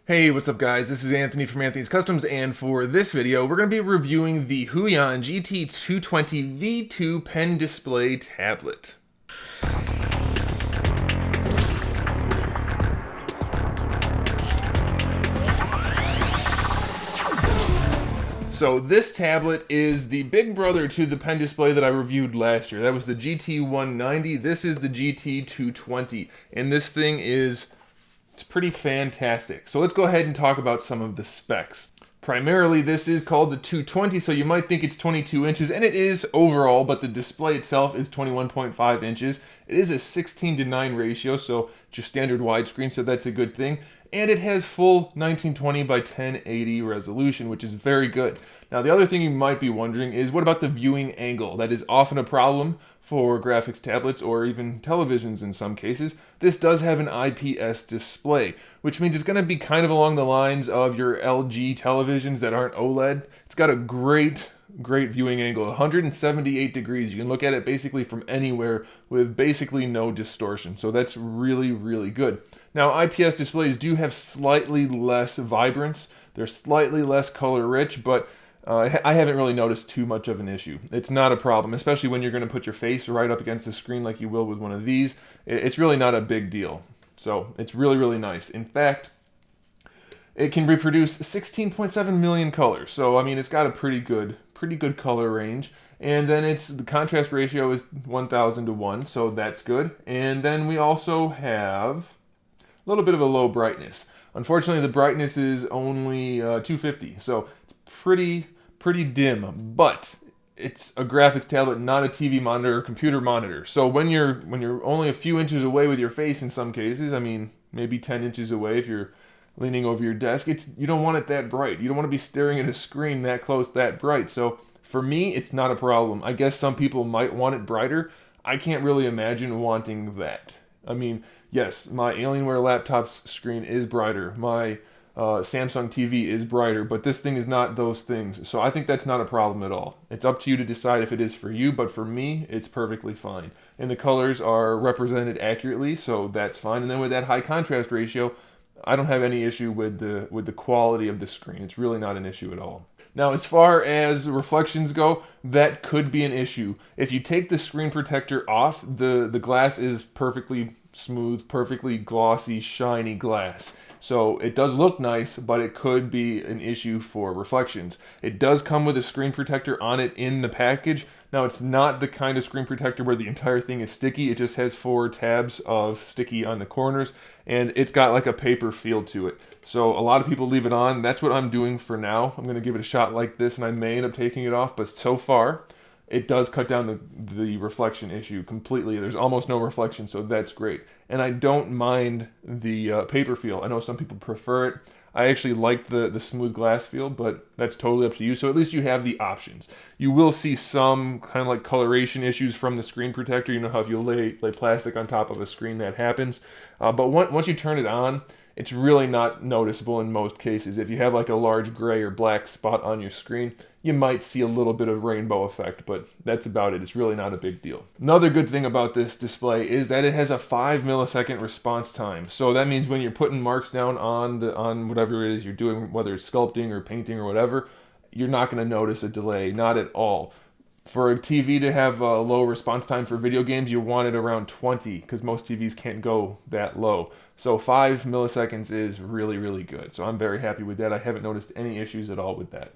Hey, what's up guys? This is Anthony from Anthony's Customs, and for this video, we're going to be reviewing the Huion GT-220 V2 pen display tablet. So this tablet is the big brother to the pen display that I reviewed last year. That was the GT-190. This is the GT-220, and this thing it's pretty fantastic. So let's go ahead and talk about some of the specs. Primarily, this is called the 220, so you might think it's 22 inches, and it is overall, but the display itself is 21.5 inches. It is a 16:9 ratio, so just standard widescreen, so that's a good thing. And it has full 1920 by 1080 resolution, which is very good. Now, the other thing you might be wondering is, what about the viewing angle? That is often a problem for graphics tablets or even televisions in some cases. This does have an IPS display, which means it's going to be kind of along the lines of your LG televisions that aren't OLED. It's got a great viewing angle, 178 degrees. You can look at it basically from anywhere with basically no distortion. So that's really good. Now, IPS displays do have slightly less vibrance. They're slightly less color rich, but I haven't really noticed too much of an issue. It's not a problem, especially when you're going to put your face right up against the screen like you will with one of these. It's really not a big deal. So it's really nice. In fact, it can reproduce 16.7 million colors. So I mean, it's got a pretty good color range. And then the contrast ratio is 1000 to 1, so that's good. And then we also have a little bit of a low brightness. Unfortunately, the brightness is only 250, so it's pretty dim, but it's a graphics tablet, not a TV monitor or computer monitor. So when you're only a few inches away with your face in some cases, I mean, maybe 10 inches away if you're leaning over your desk, you don't want it that bright. You don't want to be staring at a screen that close, that bright. So for me, it's not a problem. I guess some people might want it brighter. I can't really imagine wanting that. I mean, yes, my Alienware laptop's screen is brighter. My Samsung TV is brighter, but this thing is not those things. So I think that's not a problem at all. It's up to you to decide if it is for you, but for me, it's perfectly fine. And the colors are represented accurately, so that's fine. And then with that high contrast ratio, I don't have any issue with the quality of the screen. It's really not an issue at all. Now, as far as reflections go, that could be an issue. If you take the screen protector off, the glass is perfectly smooth, perfectly glossy, shiny glass. So it does look nice, but it could be an issue for reflections. It does come with a screen protector on it in the package. Now, it's not the kind of screen protector where the entire thing is sticky. It just has 4 tabs of sticky on the corners, and it's got like a paper feel to it. So a lot of people leave it on. That's what I'm doing for now. I'm going to give it a shot like this, and I may end up taking it off, but so far, it does cut down the reflection issue completely. There's almost no reflection, so that's great. And I don't mind the paper feel. I know some people prefer it. I actually like the smooth glass feel, but that's totally up to you. So at least you have the options. You will see some kind of like coloration issues from the screen protector. You know how if you lay plastic on top of a screen, that happens. But once you turn it on, it's really not noticeable in most cases. If you have like a large gray or black spot on your screen, you might see a little bit of rainbow effect, but that's about it. It's really not a big deal. Another good thing about this display is that it has a 5 millisecond response time. So that means when you're putting marks down on whatever it is you're doing, whether it's sculpting or painting or whatever, you're not going to notice a delay, not at all. For a TV to have a low response time for video games, you want it around 20, because most TVs can't go that low. So 5 milliseconds is really good. So I'm very happy with that. I haven't noticed any issues at all with that.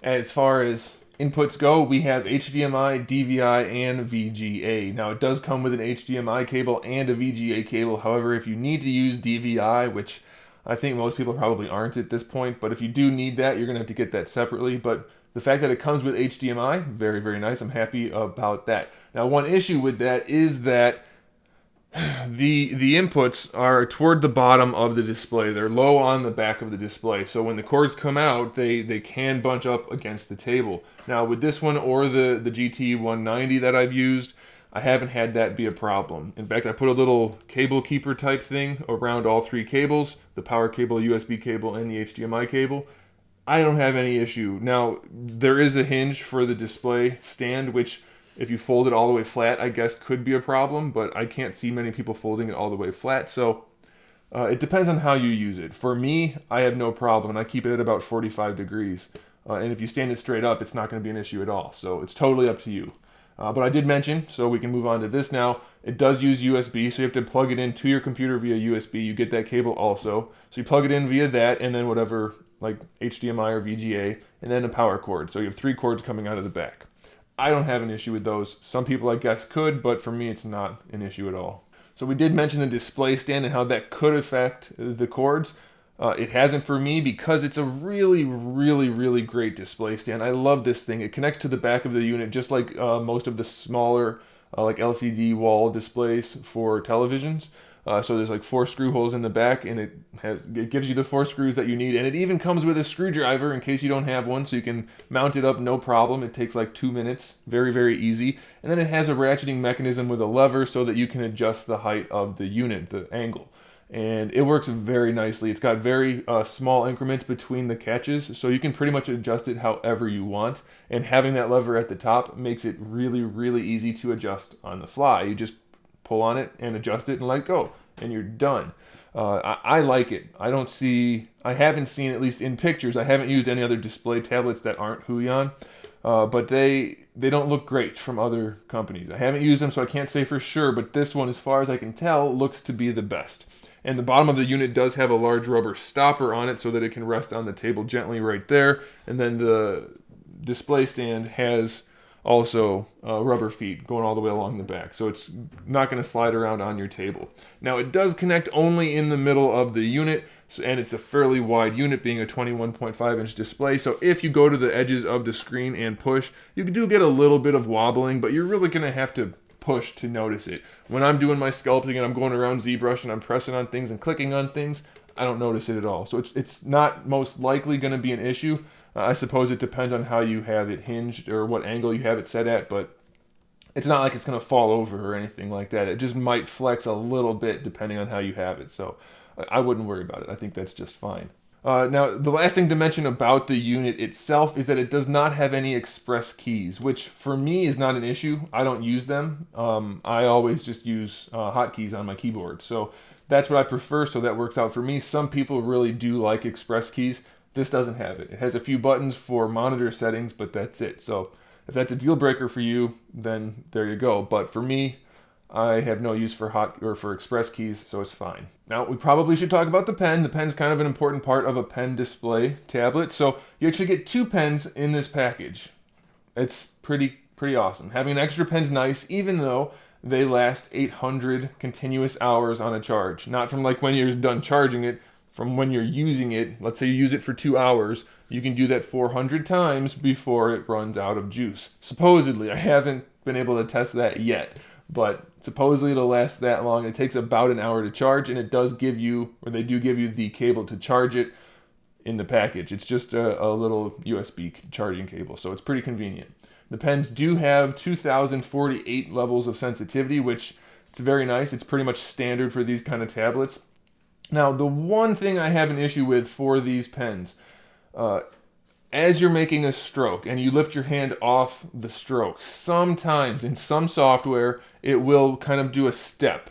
As far as inputs go, we have HDMI, DVI, and VGA. Now, it does come with an HDMI cable and a VGA cable. However, if you need to use DVI, which I think most people probably aren't at this point, but if you do need that, you're going to have to get that separately. But the fact that it comes with HDMI, very nice. I'm happy about that. Now, one issue with that is that the inputs are toward the bottom of the display. They're low on the back of the display. So when the cords come out, they can bunch up against the table. Now, with this one or the GT-190 that I've used, I haven't had that be a problem. In fact, I put a little cable keeper type thing around all 3 cables, the power cable, USB cable, and the HDMI cable. I don't have any issue. Now, there is a hinge for the display stand, which if you fold it all the way flat, I guess could be a problem, but I can't see many people folding it all the way flat, so It depends on how you use it. For me, I have no problem, and I keep it at about 45 degrees. And if you stand it straight up, it's not going to be an issue at all. So it's totally up to you. But I did mention, so we can move on to this now, it does use USB, so you have to plug it into your computer via USB. You get that cable also. So you plug it in via that, and then whatever, like HDMI or VGA, and then a power cord. So you have 3 cords coming out of the back. I don't have an issue with those. Some people, I guess, could, but for me, it's not an issue at all. So we did mention the display stand and how that could affect the cords. It hasn't for me because it's a really, really, really great display stand. I love this thing. It connects to the back of the unit just like most of the smaller like LCD wall displays for televisions. So there's like 4 screw holes in the back, and it gives you the 4 screws that you need, and it even comes with a screwdriver in case you don't have one, so you can mount it up no problem. It takes like 2 minutes, very, very easy. And then it has a ratcheting mechanism with a lever so that you can adjust the height of the unit, the angle. And it works very nicely. It's got very small increments between the catches, so you can pretty much adjust it however you want. And having that lever at the top makes it really, really easy to adjust on the fly. You just pull on it and adjust it and let go, and you're done. I like it. I haven't seen, at least in pictures, I haven't used any other display tablets that aren't Huion, but they don't look great from other companies. I haven't used them, so I can't say for sure, but this one, as far as I can tell, looks to be the best. And the bottom of the unit does have a large rubber stopper on it so that it can rest on the table gently right there. And then the display stand has also rubber feet going all the way along the back, so it's not going to slide around on your table. Now it does connect only in the middle of the unit, and it's a fairly wide unit, being a 21.5-inch display, so if you go to the edges of the screen and push, you do get a little bit of wobbling, but you're really going to have to push to notice it. When I'm doing my sculpting and I'm going around ZBrush and I'm pressing on things and clicking on things, I don't notice it at all. So it's not most likely going to be an issue. I suppose it depends on how you have it hinged or what angle you have it set at, but it's not like it's going to fall over or anything like that. It just might flex a little bit depending on how you have it. So I wouldn't worry about it. I think that's just fine. Now, the last thing to mention about the unit itself is that it does not have any express keys, which for me is not an issue. I don't use them. I always just use hotkeys on my keyboard. So that's what I prefer, so that works out for me. Some people really do like express keys. This doesn't have it. It has a few buttons for monitor settings, but that's it. So if that's a deal breaker for you, then there you go. But for me, I have no use for for express keys, so it's fine. Now, we probably should talk about the pen. The pen's kind of an important part of a pen display tablet. So you actually get 2 pens in this package. It's pretty awesome. Having an extra pen's nice, even though they last 800 continuous hours on a charge. Not from like when you're done charging it, from when you're using it. Let's say you use it for 2 hours. You can do that 400 times before it runs out of juice. Supposedly, I haven't been able to test that yet, but supposedly it'll last that long. It takes about an hour to charge, and it does give you, or they do give you, the cable to charge it in the package. It's just a little USB charging cable, so it's pretty convenient. The pens do have 2048 levels of sensitivity, which it's very nice. It's pretty much standard for these kind of tablets. Now, the one thing I have an issue with for these pens, as you're making a stroke and you lift your hand off the stroke, sometimes in some software it will kind of do a step.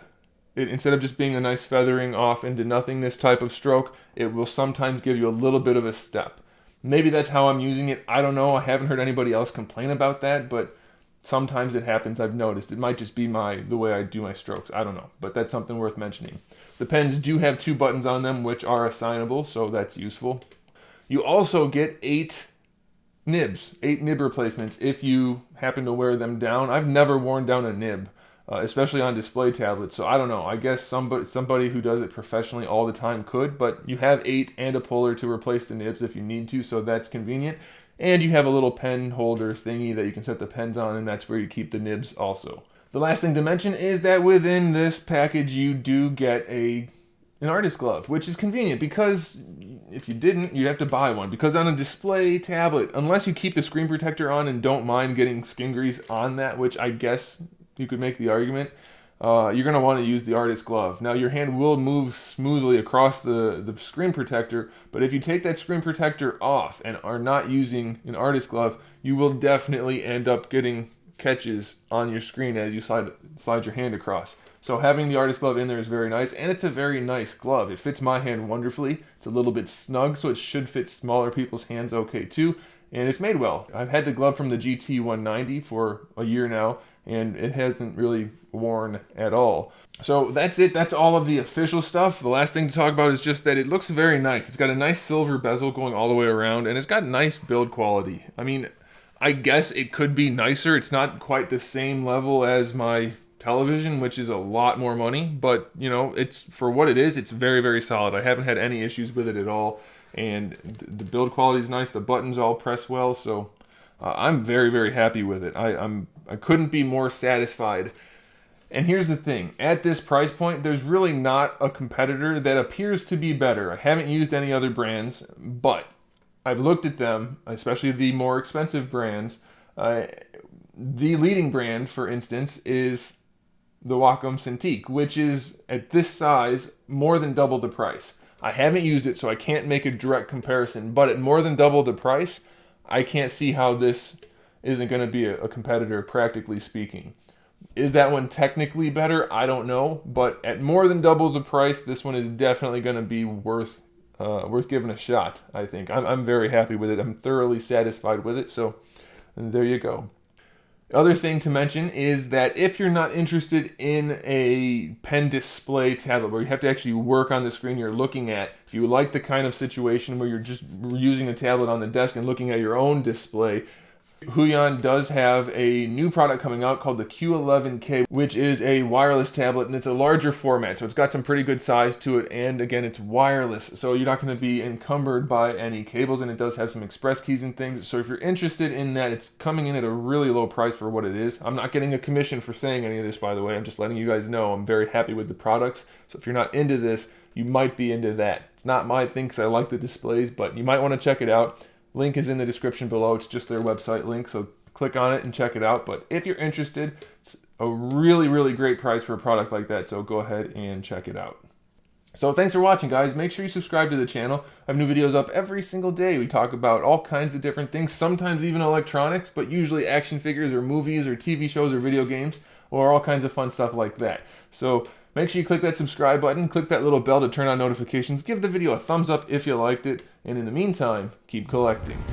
Instead of just being a nice feathering off into nothingness type of stroke, it will sometimes give you a little bit of a step. Maybe that's how I'm using it. I don't know. I haven't heard anybody else complain about that, but sometimes it happens. I've noticed. It might just be the way I do my strokes. I don't know, but that's something worth mentioning. The pens do have 2 buttons on them, which are assignable, so that's useful. You also get 8 nibs, 8 nib replacements if you happen to wear them down. I've never worn down a nib, especially on display tablets, so I don't know. I guess somebody who does it professionally all the time could, but you have 8 and a puller to replace the nibs if you need to, so that's convenient. And you have a little pen holder thingy that you can set the pens on, and that's where you keep the nibs also. The last thing to mention is that within this package you do get an artist glove, which is convenient because if you didn't, you'd have to buy one. Because on a display tablet, unless you keep the screen protector on and don't mind getting skin grease on that, which I guess you could make the argument, you're going to want to use the artist glove. Now, your hand will move smoothly across the screen protector, but if you take that screen protector off and are not using an artist glove, you will definitely end up getting catches on your screen as you slide your hand across. So having the artist glove in there is very nice, and it's a very nice glove. It fits my hand wonderfully. It's a little bit snug, so it should fit smaller people's hands okay too. And it's made well. I've had the glove from the GT-190 for a year now, and it hasn't really worn at all. So that's it. That's all of the official stuff. The last thing to talk about is just that it looks very nice. It's got a nice silver bezel going all the way around, and it's got nice build quality. I mean, I guess it could be nicer. It's not quite the same level as my television, which is a lot more money, but you know, it's for what it is. It's very, very solid. I haven't had any issues with it at all, and the build quality is nice. The buttons all press well, so I'm very, very happy with it. I couldn't be more satisfied. And here's the thing, at this price point, there's really not a competitor that appears to be better. I haven't used any other brands, but I've looked at them, especially the more expensive brands. The leading brand, for instance, is the Wacom Cintiq, which is, at this size, more than double the price. I haven't used it, so I can't make a direct comparison, but at more than double the price, I can't see how this isn't going to be a competitor, practically speaking. Is that one technically better? I don't know, but at more than double the price, this one is definitely going to be worth giving a shot, I think. I'm very happy with it. I'm thoroughly satisfied with it, so there you go. The other thing to mention is that if you're not interested in a pen display tablet where you have to actually work on the screen you're looking at, if you like the kind of situation where you're just using a tablet on the desk and looking at your own display, Huion does have a new product coming out called the Q11K, which is a wireless tablet, and it's a larger format, so it's got some pretty good size to it, and again, it's wireless, so you're not going to be encumbered by any cables, and it does have some express keys and things. So if you're interested in that, it's coming in at a really low price for what it is. I'm not getting a commission for saying any of this, by the way. I'm just letting you guys know I'm very happy with the products. So if you're not into this, you might be into that. It's not my thing because I like the displays, but you might want to check it out. Link is in the description below. It's just their website link, so click on it and check it out. But if you're interested, it's a really, really great price for a product like that, so go ahead and check it out. So thanks for watching, guys. Make sure you subscribe to the channel. I have new videos up every single day. We talk about all kinds of different things, sometimes even electronics, but usually action figures or movies or TV shows or video games or all kinds of fun stuff like that. So make sure you click that subscribe button, click that little bell to turn on notifications, give the video a thumbs up if you liked it, and in the meantime, keep collecting.